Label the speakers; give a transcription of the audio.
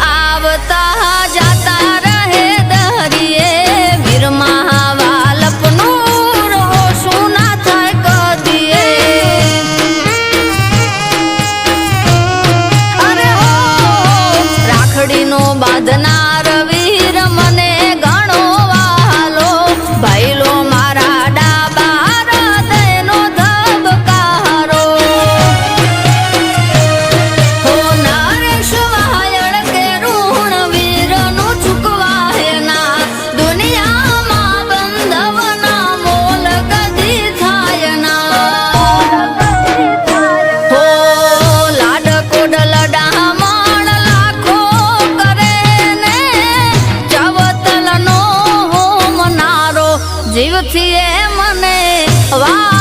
Speaker 1: આવતા જાતા રહે દરિયે વીર મહાવાલપનું રોશું ના થાય કદીએ અરે હો રાખડીનો બાંધનાર વીર મને ઘણો વાલો ભાઈલો મારા ડાબા હૃદયનો ધબકારો હો નરેશ વાયળ કે ઋણ વીરનું ચૂકવાય ના દુનિયામાં બંધવના મોલ કદી થાય ના હો લાડ કોડલ ડામણ લાખો કરે ને ચવતલનો હોમનારો જીવથી એ મને વા